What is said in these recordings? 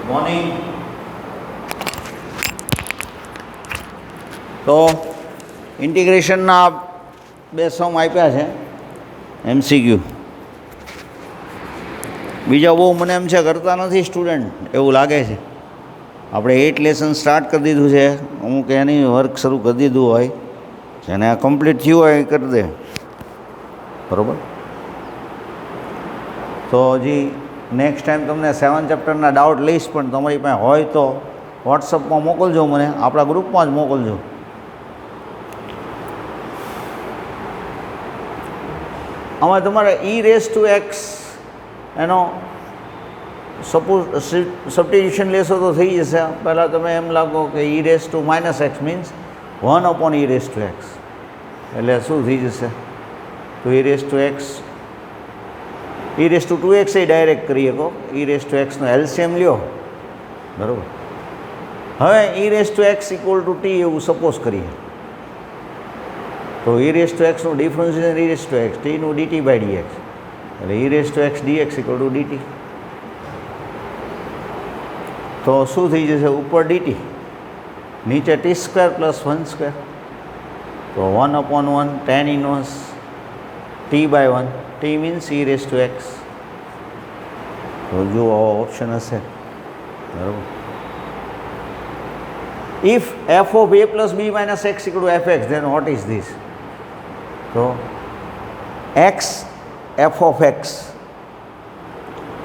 Morning. તો ઇન્ટિગ્રેશનના બે સમ આપ્યા છે MCQ. બીજા બહુ મને એમ છે કરતા નથી સ્ટુડન્ટ, એવું લાગે છે. આપણે 8 લેસન સ્ટાર્ટ કરી દીધું છે, અમુક એની વર્ક શરૂ કરી દીધું હોય, જેને આ કમ્પ્લીટ થયું હોય એ કરી દે, બરાબર. તો હજી નેક્સ્ટ ટાઈમ તમને 7 ચેપ્ટરના ડાઉટ લઈશ, પણ તમારી પાસે હોય તો વોટ્સઅપમાં મોકલજો, મને આપણા ગ્રુપમાં જ મોકલજો. આમાં તમારે e⁻x એનો સપોઝ સબસ્ટિટ્યુશન લેશો તો થઈ જશે. પહેલાં તમે એમ લાગો કે e⁻x મીન્સ 1/e⁻x, એટલે શું થઈ જશે? તો e⁻x e⁻2x એ ડાયરેક્ટ કરી શકો, e⁻xનો એલસીએમ લ્યો, બરાબર. હવે e⁻x = t એવું સપોઝ કરીએ, તો e⁻xનું ડિફરન્શિએશન e⁻x, tનું dt/dx, એટલે e⁻x dx = dt. તો શું થઈ જશે? ઉપર dt, નીચે t² + 1², તો 1/1 tan inverse t/1, t means e⁻x. તો જો આવો ઓપ્શન હશે, બરાબર. If f of a + b - x = fx, then what is this? તો x f of x,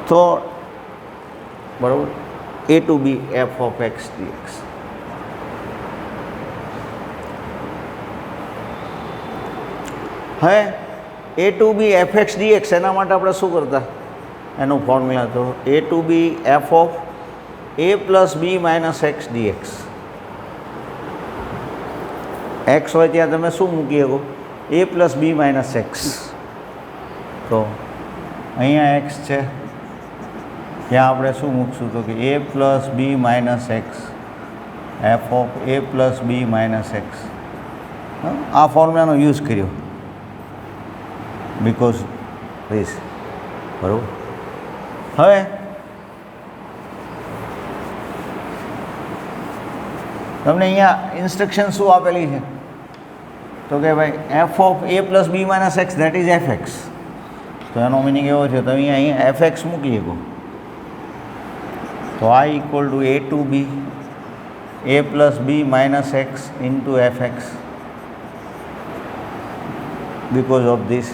તો બરાબર, a to b f of x dx. હવે a to b fx dx, એના માટે આપણે શું કરતા? એનું ફોર્મ્યુલા તો a to b f of a + b - x dx. x હોય ત્યાં તમે શું મૂકી શકો? a + b - x. તો અહીંયા x છે, ત્યાં આપણે શું મૂકશું? તો કે a + b - x f of a + b - x. આ ફોર્મ્યુલાનો યુઝ કર્યો બીકોઝ ધીસ, બરાબર. હવે તમને અહીંયા ઇન્સ્ટ્રક્શન શું આપેલી છે? તો કે ભાઈ f of a + b - x that is fx. તો એનો મિનિંગ એવો છે, તો અહીંયા fx મૂકી શકો. તો I = a to b a + b - x into fx because of this.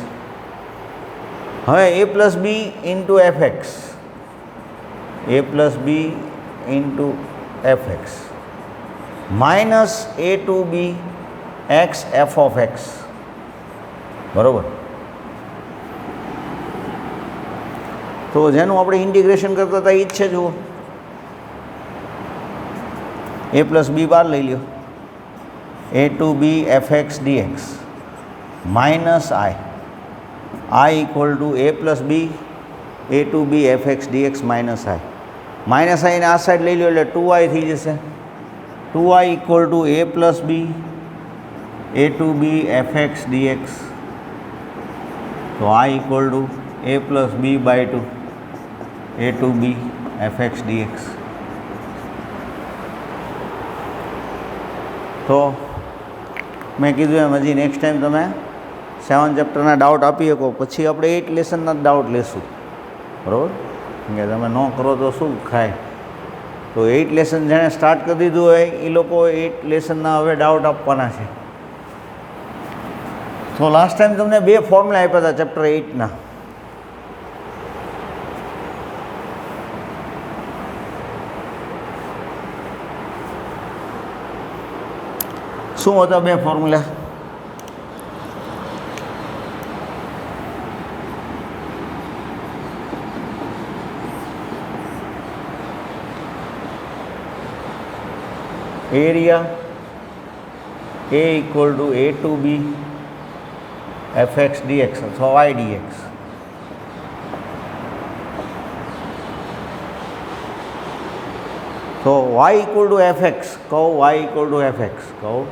હવે a + b into fx, a + b into fx minus a to b x f of x, બરાબર. તો જેનું આપણે ઇન્ટિગ્રેશન કરતા હતા એ જ છે. જુઓ, a + b બહાર લઈ લ્યો, a to b fx dx minus I = a + b a to b fx dx minus I. Minus આઈને આ સાઈડ લઈ લો એટલે 2i થઈ જશે. 2i = a + b a to b fx dx. તો I = a + b/2 a to b fx dx. તો મેં કીધું એમ હજી નેક્સ્ટ ટાઈમ તમે 7 ચેપ્ટરના ડાઉટ આપી શકો, પછી આપણે 8 લેસનના ડાઉટ લેશું, બરાબર. કે તમે ન કરો તો શું ખાય. તો 8 લેસન જેણે સ્ટાર્ટ કરી દીધું હોય એ લોકો 8 લેસનના હવે ડાઉટ આપવાના છે. તો લાસ્ટ ટાઈમ તમને 2 ફોર્મ્યુલા આપ્યા હતા ચેપ્ટર 8ના. શું હતા 2 formula? Area a = a to b fx dx અથવા y dx. તો y = fx, કહું y = fx, કહું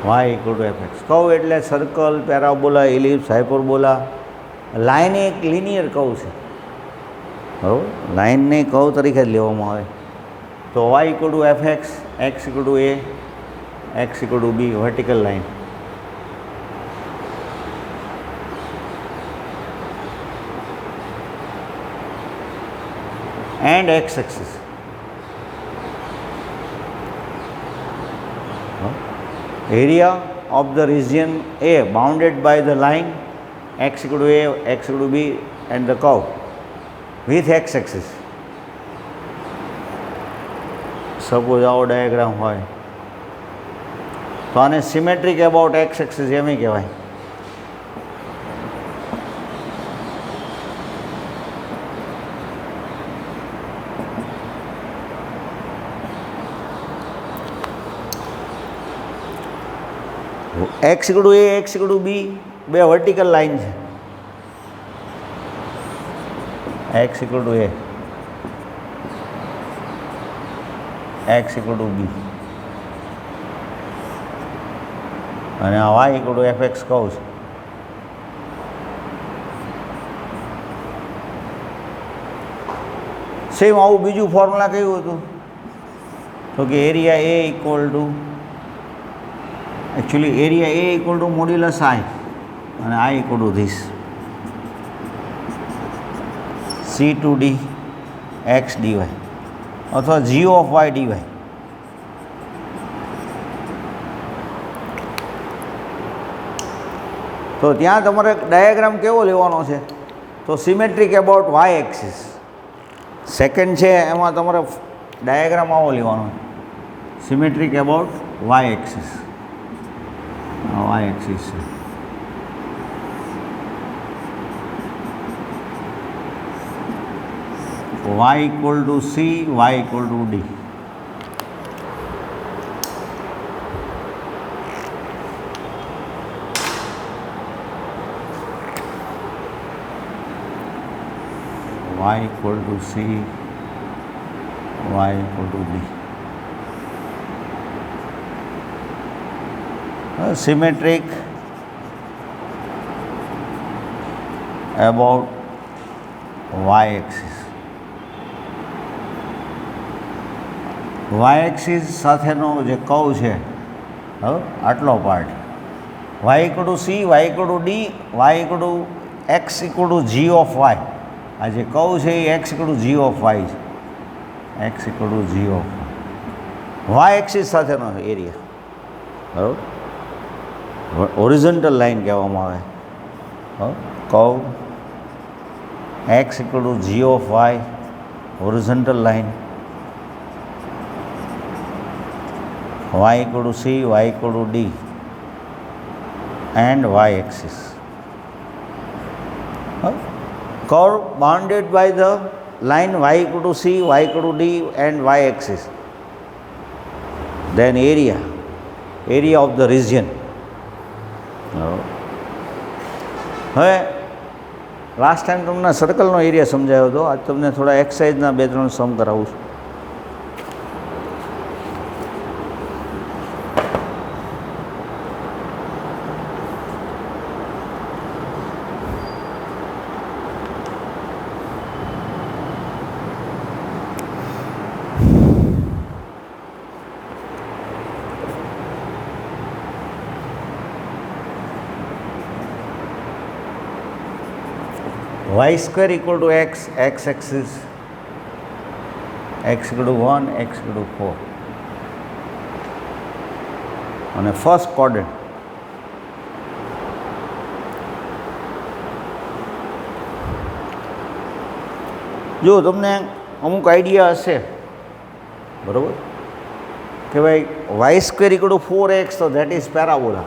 y = fx. કહું એટલે circle, parabola, ellipse, hyperbola, line એક લિનિયર કહું છે. બરાબર, લાઇનને કર્વ તરીકે જ લેવામાં આવે. તો y equal to f x equal to a, x equal to b, vertical line. And x-axis. Area of the region A bounded by the line x equal to A, x equal to B and the curve with x-axis. Suppose આવો diagram હોય તો આને symmetric about x-axis એમ કહેવાય. x equal to A, x equal to B બે vertical line છે. x equal to A, x equal to B અને આ y equal to fx કહું છું. સેમ આવું બીજું ફોર્મ્યુલા કયું હતું તો કે area A equal to actually area A equal to modulus I and I equal to this C2D x dy અથવા g of y dy. તો ત્યાં તમારે ડાયાગ્રામ કેવો લેવાનો છે તો symmetric about y axis. Second છે એમાં તમારે ડાયાગ્રામ આવો લેવાનો symmetric about y axis. y axis y equal to c, y equal to d. y equal to c, y equal to d. Symmetric about y axis. y axis સાથેનો જે curve છે હવે આટલો part y equal to c, y equal to d, y equal to x equal to g of y. આ જે curve છે એ x equal to g of y છે. x equal to g of y axis સાથેનો area બરાબર. Horizontal line કહેવામાં આવે. Curve x equal to g of y, horizontal line y equal to c, y equal to d and y axis. Curve bounded by the line y equal to c, y equal to d and y axis. Then area of the region. હવે last time તમને સર્કલનો area સમજાયો હતો, આજ તમને થોડા એક્સરસાઇઝના 2-3 સમ કરાવું છું. y square equal to x, x axis, x equal to 1, x equal to 4 અને first quadrant. જો તમને અમુક આઈડિયા હશે બરાબર કે ભાઈ y square equal to 4x તો that is parabola.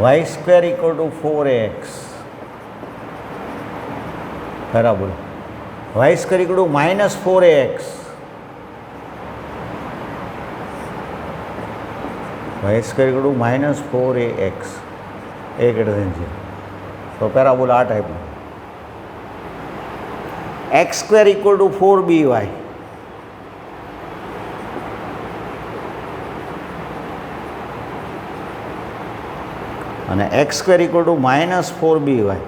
y square equal to 4x parabola. y square equal to minus 4x y square equal to -4ax a greater than 0. તો parabola આ ટાઈપનું. x square equal two 4by અને x square equal two -4by.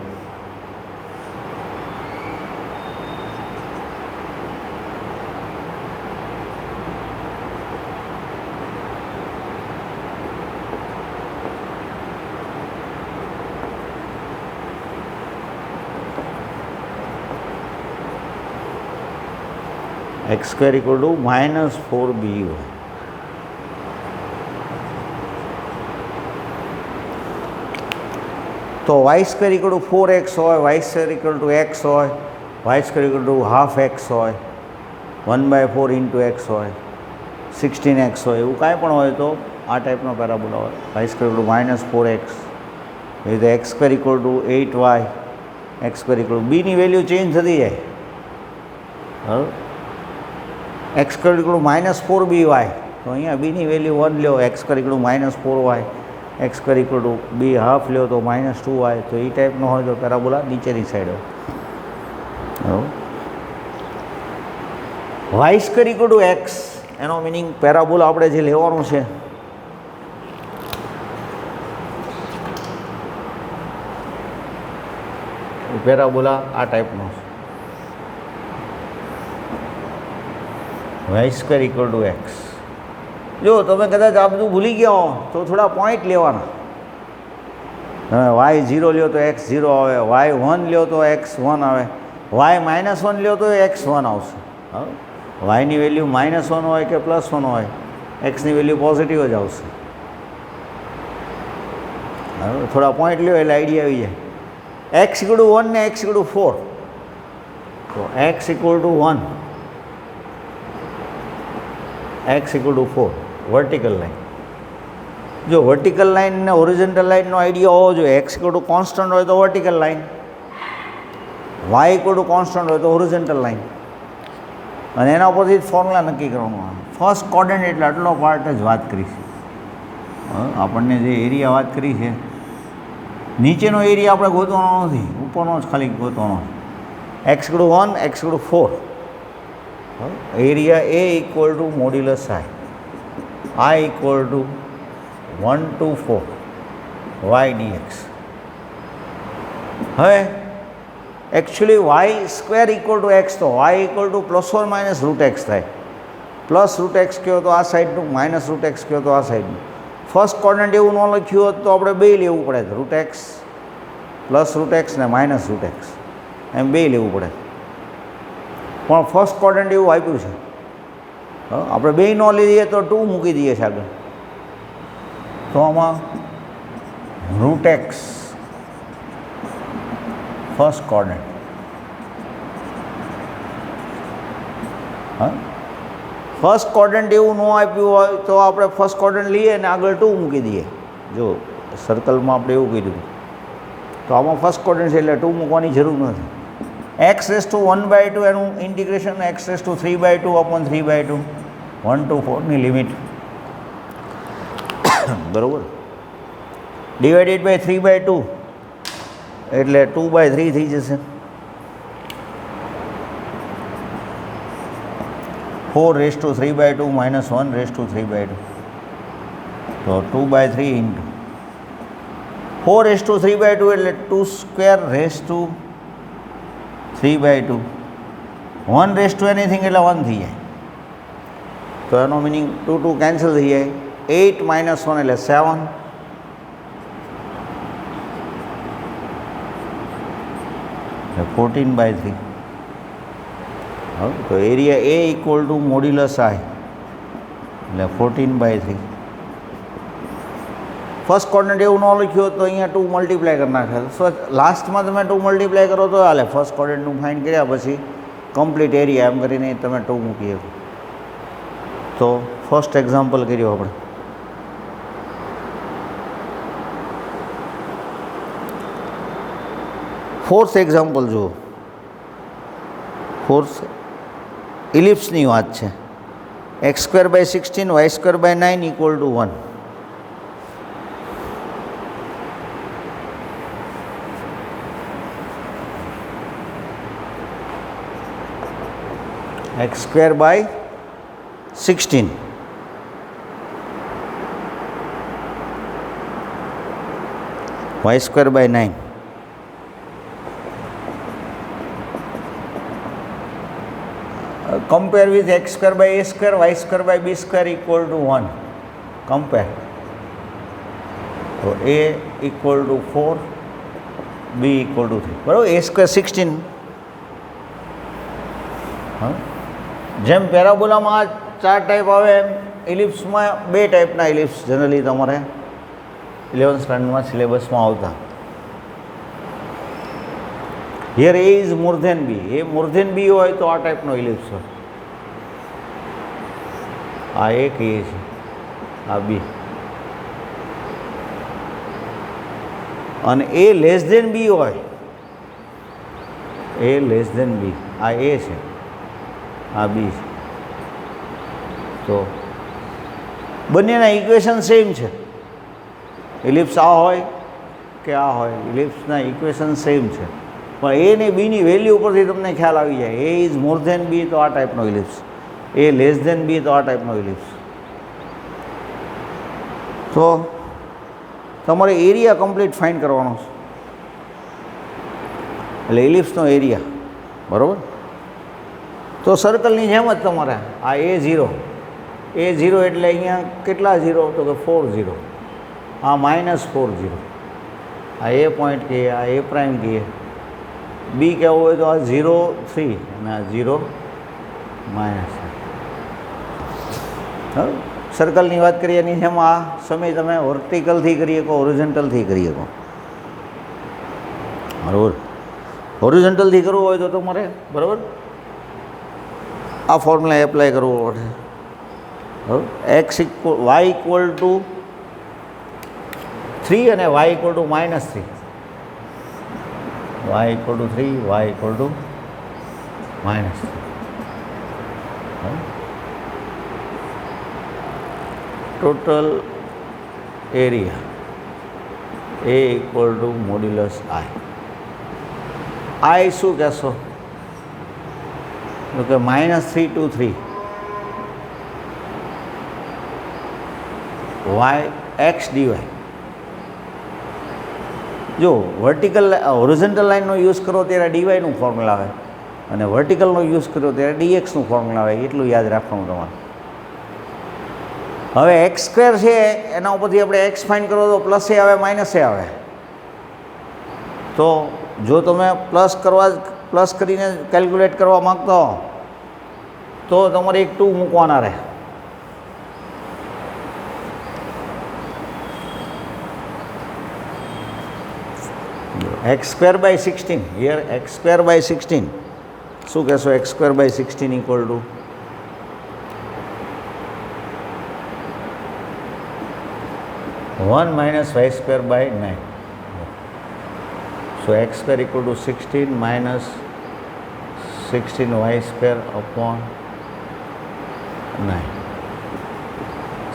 x square equal to -4by. તો y square equal to 4x હોય, y square equal to x હોય, y square equal to half x હોય, 1/4 into x હોય, 16x હોય, એવું કાંઈ પણ હોય તો આ ટાઈપનો પેરાબોલા હોય. y square equal to -4x, એ રીતે x square equal to 8y, x square equal to b ની વેલ્યુ ચેન્જ થતી જાય. બરાબર, x square equal to -4by, તો અહીંયા b ની વેલ્યુ 1 લ્યો, x square equal to -4y, x square equal to b half લ્યો તો -2y. તો એ ટાઈપનો હોય તો પેરાબોલા નીચેની સાઈડ હોય. બરાબર, y square equal to x, એનો મિનિંગ પેરાબોલા આપણે જે લેવાનું છે પેરાબોલા આ ટાઈપનો છે. y square equal two x. જો તમે કદાચ આ બધું ભૂલી ગયા હો તો થોડા પોઈન્ટ લેવાના. તમે y0 લ્યો તો x0 આવે, y1 લ્યો તો x1 આવે, y-1 લ્યો તો x1 આવશે. yની વેલ્યુ -1 હોય કે +1 હોય, xની વેલ્યુ પોઝિટિવ જ આવશે. થોડા પોઈન્ટ લ્યો એટલે આઈડિયા આવી જાય. x ઇક્વલ ટુ 1 ને x ઇક્વલ ટુ 4, તો x equal to 1, x equal to 4 vertical line. જો વર્ટિકલ લાઈન ને હોરિઝોન્ટલ લાઈનનો આઈડિયા હોવો જોઈએ. x ઇક્વલ ટુ કોન્સ્ટન્ટ હોય તો vertical line, y equal to constant હોય તો હોરિઝોન્ટલ લાઈન, અને એના ઉપરથી જ ફોર્મ્યુલા નક્કી કરવાનું આવે. ફર્સ્ટ કોર્ડિનેટ એટલે આટલો પાર્ટ જ વાત કરી છે. આપણને જે એરિયા વાત કરી છે, નીચેનો એરિયા આપણે ગોતવાનો નથી, ઉપરનો જ ખાલી ગોતવાનો છે. x equal to 1, x equal to 4, area A equal to modulus I equal to 1 to 4 y dx. હવે actually y square equal two x, તો y ઇક્વલ ટુ ±√x થાય. +√x કહો તો આ સાઈડનું, -√x કહો તો આ સાઈડનું. ફર્સ્ટ કોર્ડિનેટ એવું ન લખ્યું હોત તો આપણે બે લેવું પડે, √x, +√x ને -√x, એમ બે લેવું પડે. પણ ફર્સ્ટ કોર્ડિનેટ એવું આપ્યું છે, આપણે બે ન લઈએ તો 2 મૂકી દઈએ છે આગળ. તો આમાં √x first coordinate, first coordinate એવું ન આપ્યું હોય તો આપણે ફર્સ્ટ કોર્ડિનેટ લઈએ અને આગળ 2 મૂકી દઈએ. જો સર્કલમાં આપણે એવું કીધું, તો આમાં ફર્સ્ટ કોર્ડિનેટ છે એટલે 2 મૂકવાની જરૂર નથી. x⁻², એનું ઇન્ટિગ્રેશન x⁻3/2/3/2 1 to 4 ની લિમિટ, બરાબર, ડિવાઇડેડ બાય 3/2 એટલે 2/3 થઈ જશે. 4⁻³ - 1⁻³/2, તો 2/3 ઇન્ટુ 4⁻³ એટલે 2² 3/2, 1 એનીથિંગ એટલે 1 થઈ જાય. તો એનો મિનિંગ 2 2 કેન્સલ થઈ જાય. 8 - 1 એટલે 7, એટલે 14/3. તો area A equal to modulus I એટલે 14/3. ફર્સ્ટ કોર્ડિનેટ એવું ન લખ્યું હોત તો અહીંયા 2 મલ્ટીપ્લાય કરી નાખે. સો લાસ્ટમાં તમે 2 મલ્ટીપ્લાય કરો તો હાલે. ફર્સ્ટ કોર્ડિનેટનું ફાઇન્ડ કર્યા પછી કમ્પ્લીટ એરિયા એમ કરીને તમે 2 મૂકી શકો. તો ફર્સ્ટ એક્ઝામ્પલ કર્યો આપણે. ફોર્થ એક્ઝામ્પલ જુઓ. ફોર્થ ઇલિપ્સની વાત છે. x² / 16 y² / 9 equal to 1. X square by 16 y square by 9 compare with x square by a square y square by b square equal to 1 compare तो a equal to 4 b equal to 3 बराबर a square 16 हाँ जेम पेराबोलामां 4 type आवे एम इलिप्समां 2 टाइपना ellipse generally तमारे 11th स्टैंडर्ड में सिलेबस में आता here a is more than b a more than b हो तो आ टाइप नो इलिप्स हो आ ए कहीए छीए आ बी अने ए लेस देन बी हो ए लेस देन बी आ ए छे आ बी तो बंनेना इक्वेशन सेम है इलिप्स आ होय के आ होय इलिप्सना इक्वेशन सेम है पर ए ने बी नी वेल्यू पर तमने ख्याल आवी जाए ए इज मोर देन बी तो आ टाइपनो इलिप्स ए लेस देन बी तो आ टाइपनो इलिप्स तो तमारे एरिया कम्प्लीट फाइंड करवानो छे એટલે ઇલિપ્સનો એરિયા બરાબર તો સર્કલની જેમ જ તમારે આ A0 એટલે અહીંયા કેટલા ઝીરો તો કે 4 ઝીરો આ -4 ઝીરો આ એ પોઈન્ટ કહીએ આ એ પ્રાઇમ કહીએ બી કહેવું હોય તો આ 0 3 અને આ 0 માઇનસ સર્કલની વાત કરીએ એની જેમ આ સમય તમે વર્ટિકલથી કરી શકો હોરિઝોન્ટલથી કરી શકો બરાબર હોરિઝોન્ટલથી કરવું હોય તો તમારે બરાબર આ ફોર્મ્યુલા એપ્લાય કરવો પડશે एक्स वाई इक्वल टू 3 અને y equal to -3 y equal to 3 y equal to -3 total area a equal to modulus आई शू कहो तो कि -3 to 3 y x d y जो वर्टिकल होरिझोन्टल लाइन यूज करो त्यारे डी वाई फॉर्म्युला आवे अने वर्टिकल यूज करो त्यारे डी एक्स फॉर्म्युला आवे एटलुं याद राखवानुं तमारे हवे एक्स स्क्वेर छे एना उपरथी आपणे एक्स फाइंड करो तो प्लस ए आवे माइनस ए आवे तो जो तमे प्लस करीने केल्क्युलेट करवा मांगता हो तो तमारे एक 2 मूकवाना रहे x square by 16 here x square by 16 शू कहो x square by 16 equal to 1 minus y square by 9 so x square equal to 16 minus 16 y square upon 9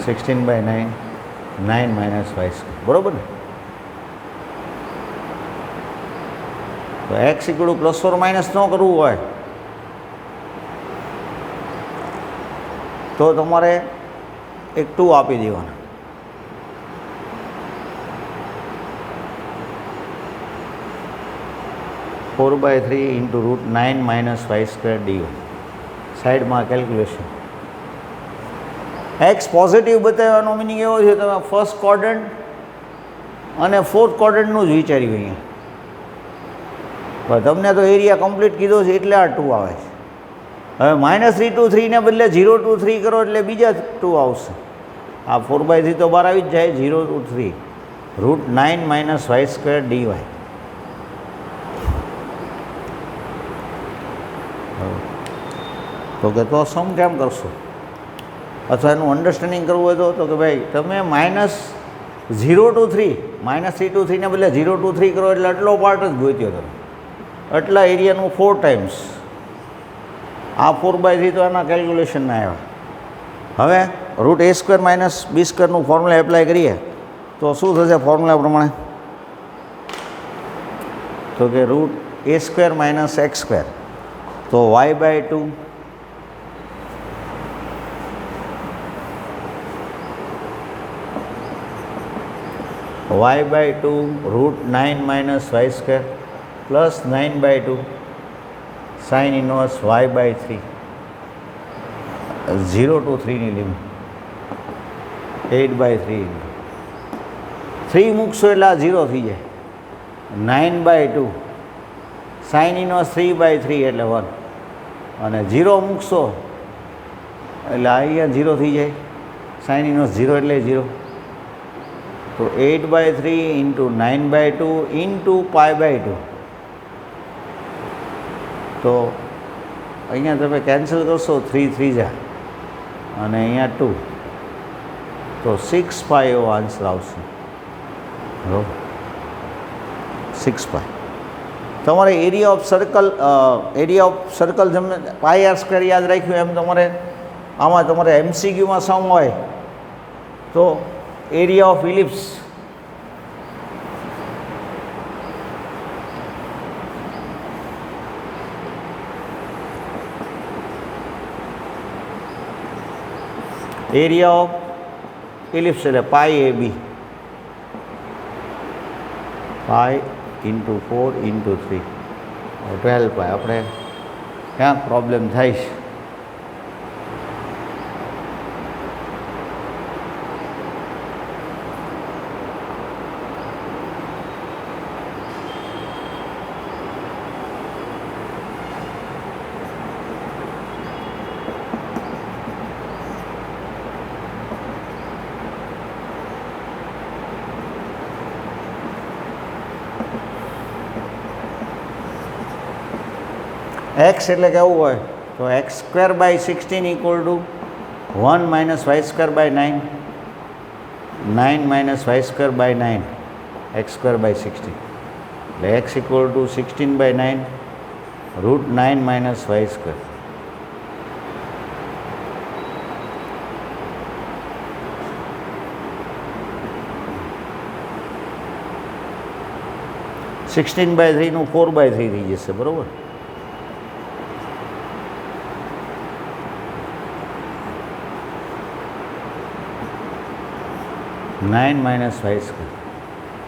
16 by 9 9 minus y square बराबर ने तो एक्स इक्वल प्लस और minus न करवू होय तो तमारे एक 2 आपी देवाना 4/3 into √9 minus y square d side में केल्क्युलेशन एक्स पॉजिटिव बताव्यानो मीनिंग एवो छे तमे फर्स्ट क्वॉड्रंट अने फोर्थ क्वॉड्रंटनुं ज विचार्युं अहींया पर तमने तो एरिया कम्प्लीट कीधो छे एटले आ 2 आवे छे हवे -3 to 3 ने बदले 0 to 3 करो एटले बीजा 2 आवशे आ 4/3 तो बहार आवी ज जाय 0 to 3 √9 minus y square d y तो कि तो सम केम करशो अथवा एनुं अंडरस्टेन्डिंग करवुं होय तो कि भाई तमे -0 to 3 -3 to 3 ने बदले 0 to 3 करो एटले आटलो पार्ट ज गोत्यो तमे आटला एरियानुं 4 टाइम्स आ 4/3 तो एना केल्क्युलेशन ना आव्या हवे √a² माइनस b² નું ફોર્મ્યુલા એપ્લાય કરીએ તો શું થશે ફોર્મ્યુલા પ્રમાણે તો કે √a² માઇનસ x² तो y/2 y/2 √9 - y² plus 9/2 sin inverse y/3 0 to 3 ની લિમિટ 8/3 3 મૂકશો એટલે આ 0 થઈ જાય 9/2 sin ઇનવર્સ 3/3 એટલે 1 અને 0 મૂકશો એટલે અહીંયા 0 થઈ જાય sin ઇનવર્સ 0 એટલે 0 તો 8/3 × 9/2 × π/2 તો અહીંયા તમે કેન્સલ કરશો 3 3 જા અને અહીંયા 2 તો 6π એવો આન્સર આવશે બરાબર 6π તમારે એરિયા ઓફ સર્કલ જેમ πr² યાદ રાખ્યું એમ તમારે આમાં તમારે MCQમાં સમ હોય તો area of ellipse area of ellipse એટલે π AB π × 4 × 3 12π આપણે ક્યાંક પ્રોબ્લેમ થાય છે x એટલે કેવું હોય તો x²/16 = 1 - y² / 9 9 - y² / 9 x²/16 એટલે x = 16/9 √9 - y². (16/3) નું 4/3 થઈ જશે બરાબર. (9 - y²)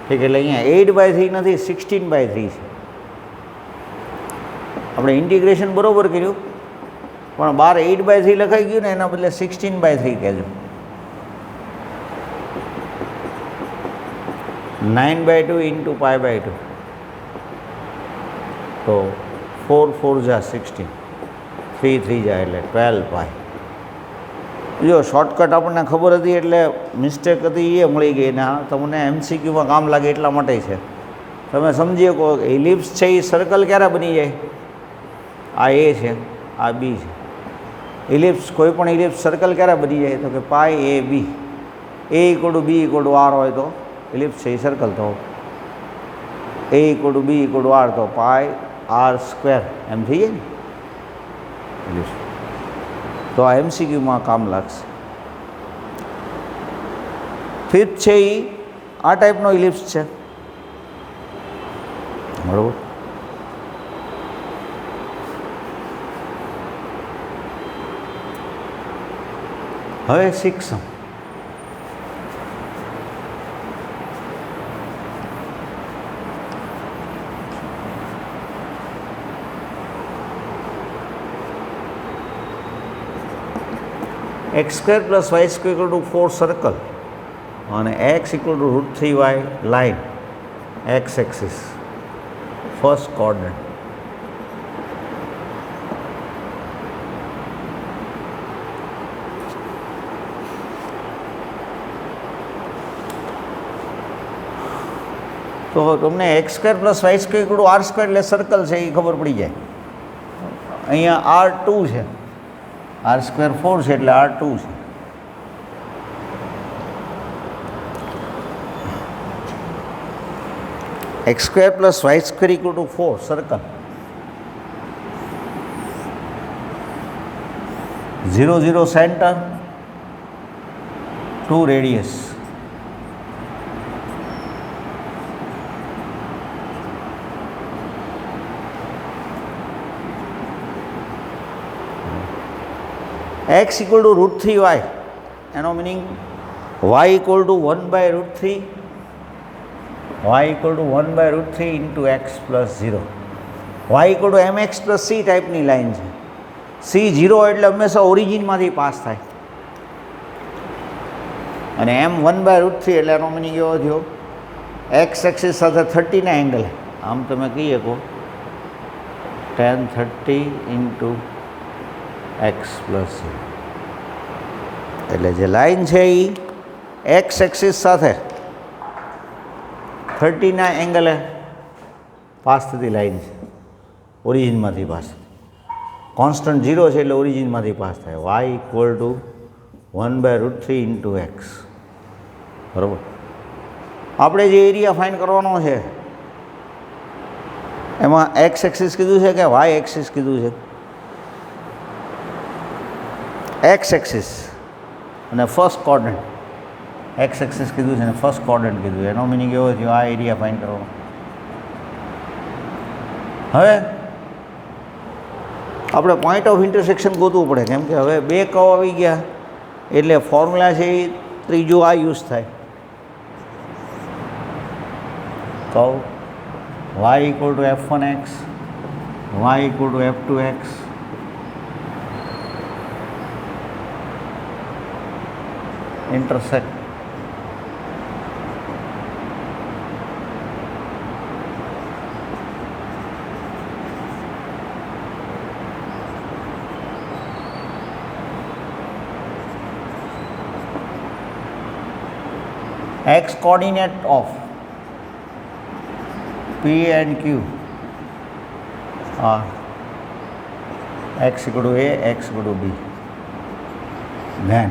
ઠીક એટલે અહીંયા 8/3 નથી 16/3 છે. આપણે ઇન્ટિગ્રેશન બરાબર કર્યું પણ બહાર 8/3 લખાઈ ગયું ને એના બદલે 16/3 કહેજો. 9/2 × π/2 તો 4 4 જા 16 3 3 જાય એટલે 12π. જો શોર્ટકટ આપણને ખબર હતી એટલે મિસ્ટેક હતી એ મળી ગઈ ને તમને MCQમાં કામ લાગે એટલા માટે છે. તમે સમજી શકો ઇલિપ્સ છે એ સર્કલ ક્યારે બની જાય? આ A છે આ B છે. ઇલિપ્સ કોઈ પણ ઇલિપ્સ સર્કલ ક્યારે બની જાય તો કે π AB A = B = R હોય તો ઇલિપ્સ છે એ સર્કલ તો A = B = R તો πr² એમ થઈ જાય ને ઇલિપ્સ. તો આ MCQમાં કામ લાગશે. ફિફ્થ છે એ આ ટાઈપનો ઇલિપ્સ છે બરાબર. હવે સિક્સમ x² + y² = 4 સર્કલ અને x = √3y line x axis first coordinate. તો તમને x² + y² = r² એટલે સર્કલ છે એ ખબર પડી જાય. અહીંયા R2 છે r² 4 છે એટલે R2 છે. x² + y² = 4 circle 0 0 centre 2 radius. x = √3y એનો meaning y = 1/√3 y equal to 1/√3 into x plus 0. y equal to mx plus c ટાઈપની લાઈન છે. c 0 એટલે હંમેશા ઓરિજિનમાંથી પાસ થાય અને m 1/√3 એટલે એનો મિનિંગ એવો થયો એક્સ એક્સિસ સાથે 30ના એંગલ. આમ તમે કહી શકો tan 30 ઇન્ટુ એક્સ પ્લસ 0. એટલે જે લાઈન છે એ એક્સ એક્સિસ સાથે 30ના એંગલે પાસ થતી લાઈન છે, ઓરિજિનમાંથી પાસ. કોન્સ્ટન્ટ 0 છે એટલે ઓરિજિનમાંથી પાસ થાય. y equal to 1/√3 into x. બરાબર. આપણે જે એરિયા ફાઇન્ડ કરવાનો છે એમાં એક્સ એક્સિસ કીધું છે કે વાય એક્સિસ કીધું છે? એક્સ એક્સિસ અને ફર્સ્ટ કોર્ડિનેટ. એક્સ એક્સિસ કીધું છે ને ફર્સ્ટ કોર્ડિનેટ કીધું. એનો મિનિંગ એવો થયો આ એરિયા ફાઇન્ડ કરવાનો. હવે આપણે પોઈન્ટ ઓફ ઇન્ટરસેક્શન ગોતવું પડે, કેમ કે હવે બે કર્વ આવી ગયા એટલે ફોર્મ્યુલા છે એ ત્રીજું આ યુઝ થાય. Curve y equal to f1x, y equal to f2x, intersect x coordinate of P and Q are x equal to A, x equal to B. Then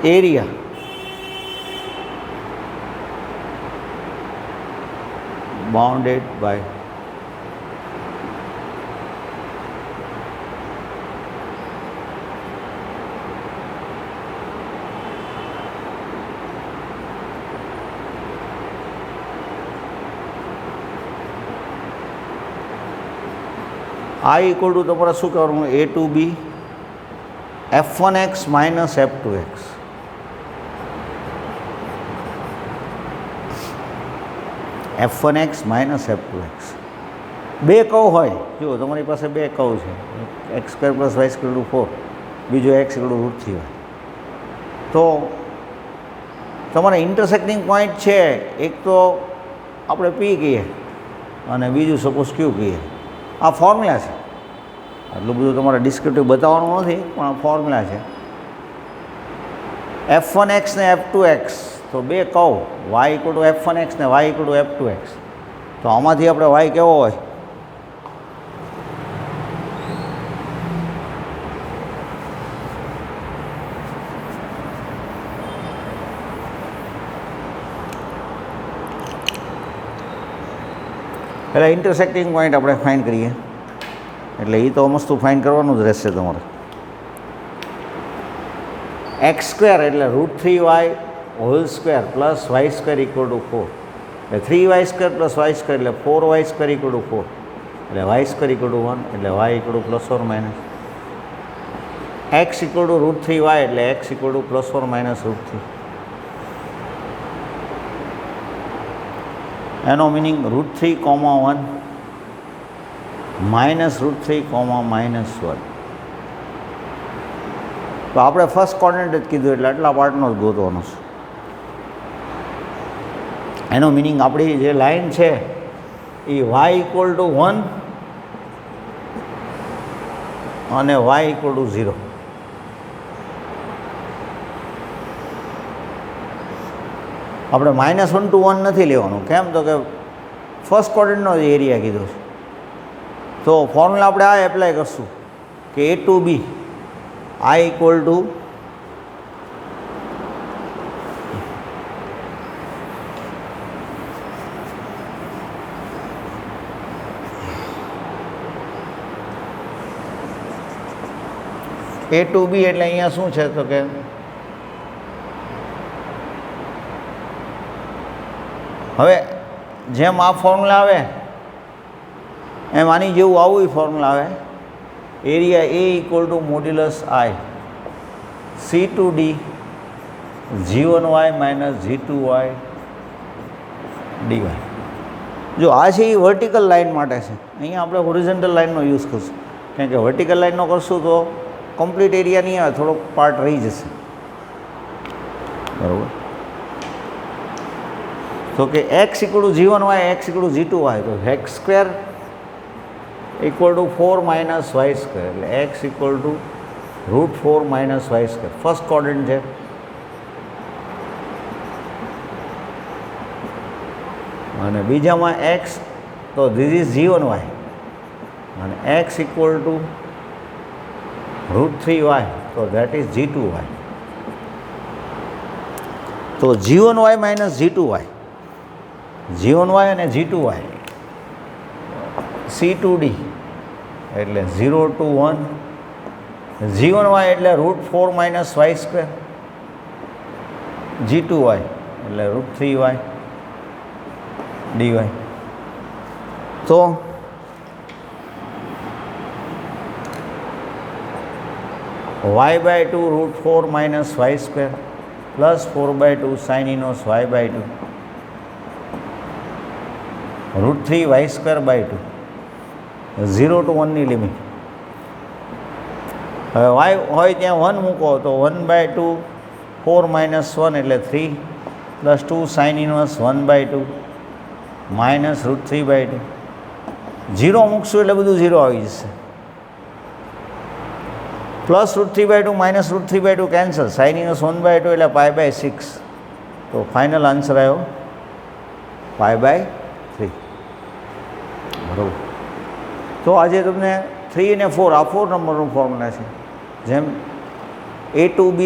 area bounded by I equal to તમારે શું કરવાનું? A to B f1x minus f2x. f1x minus f2x. બે curve હોય, જુઓ તમારી પાસે બે curve છે, x square plus y square to 4, બીજો x ઇક્વલ ટુ √3 હોય. તો તમારે ઇન્ટરસેક્ટિંગ પોઈન્ટ છે એક તો આપણે P કહીએ અને બીજું સપોઝ Q કહીએ. આ ફોર્મ્યુલા છે, આટલું બધું તમારે ડિસ્ક્રિપ્ટિવ બતાવવાનું નથી, પણ આ ફોર્મ્યુલા છે. f1x ને f2x, તો બે curve y equal to f1x ને y ઇક્વલ ટુ f2x. તો આમાંથી આપણે y કેવો હોય? પહેલાં ઇન્ટરસેક્ટિંગ પોઈન્ટ આપણે ફાઇન્ડ કરીએ, એટલે એ તો મસ્ત ફાઇન્ડ કરવાનું જ રહેશે તમારે. એક્સ સ્ક્વેર એટલે √3y whole square plus y square equal to 4, એટલે 3y square plus y square એટલે 4y સ્ક્વેર ઇક્વલ ટુ 4, એટલે વાય સ્ક્વેર ઇક્વલ ટુ 1, એટલે y equal to plus or minus. X equal to √3y એટલે x equal to plus or minus √3. એનો meaning √3,1 minus √3,-1. તો આપણે first coordinate જ કીધું એટલે આટલા પાર્ટનો જ ગોતવાનો છે. એનો મિનિંગ આપણી જે લાઈન છે એ y ઇક્વલ ટુ 1 અને y ઇક્વલ ટુ 0. આપણે -1 to 1 નથી લેવાનું. કેમ? તો કે ફર્સ્ટ કોર્ડિનેટનો જ એરિયા કીધો છે. તો ફોર્મ્યુલા આપણે આ એપ્લાય કરશું કે A to B I equal to A to B એટલે અહીંયા શું છે તો કે હવે જેમ આ ફોર્મ્યુલા આવે એમ આની જેવું આવું ફોર્મ્યુલા આવે. Area A equal to modulus I C to D g1y minus g2y dy. જો આ છે એ વર્ટિકલ લાઇન માટે છે, અહીંયા આપણે હોરિઝોન્ટલ લાઇનનો યુઝ કરશું, કારણ કે વર્ટિકલ લાઇનનો કરશું તો કમ્પ્લીટ એરિયા નહીં આવે, થોડોક પાર્ટ રહી જશે, બરાબર. તો કે x equal to g1y, x equal to g2y, તો x square equal to 4 minus y square, એટલે x equal to √4 minus y square first coordinate છે. અને બીજામાં x, તો ધીસ ઇઝ g1y અને x ઇક્વલ ટુ √3y, તો that is g2y. તો g1y minus g2y, g1y અને g2y C2D એટલે 0 to 1, g1y એટલે √4 માઇનસ વાય સ્ક્વેર, g2y એટલે √3y dy. તો y/2 √4 minus y square plus 4/2 sine inverse y/2 √3y²/2 0 to 1 ની limit. હવે y હોય ત્યાં 1 મૂકો તો 1/2 4 માઇનસ 1 એટલે 3 પ્લસ 2 સાઇન ઇનવર્સ 1/2 માઇનસ √3/2. 0 મૂકશું એટલે બધું 0 આવી જશે. Plus √3/2 minus √3/2 cancel, sine inverse 1/2 એટલે π/6. તો ફાઇનલ આન્સર આવ્યો π/3, બરાબર. તો આજે તમને 3 અને 4 આ 4 નંબરનું ફોર્મ્યુલા છે. જેમ a2b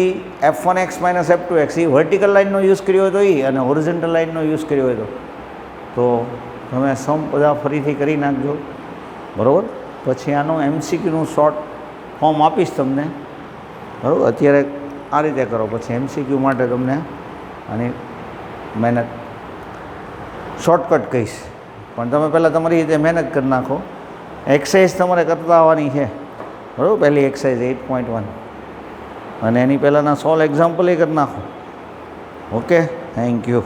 f1x માઇનસ f2x એ વર્ટિકલ લાઇનનો યુઝ કર્યો હોય તો એ, અને હોરિઝોન્ટલ લાઇનનો યુઝ કર્યો હોય તો તમે સમ બધા ફરીથી કરી નાખજો, બરાબર. પછી આનું MCQનું શોર્ટ ફોર્મ આપીશ તમને, બરાબર. અત્યારે આ રીતે કરો, પછી MCQ માટે તમને આની મહેનત શોર્ટકટ કહીશ, પણ તમે પહેલાં તમારી રીતે મહેનત કરી નાખો. એક્સરસાઇઝ તમારે કરતા આવવાની છે, બરાબર. પહેલી એક્સરસાઇઝ 8.1 અને એની પહેલાંના 16 એક્ઝામ્પલ એ કરી નાખો. Okay, thank you.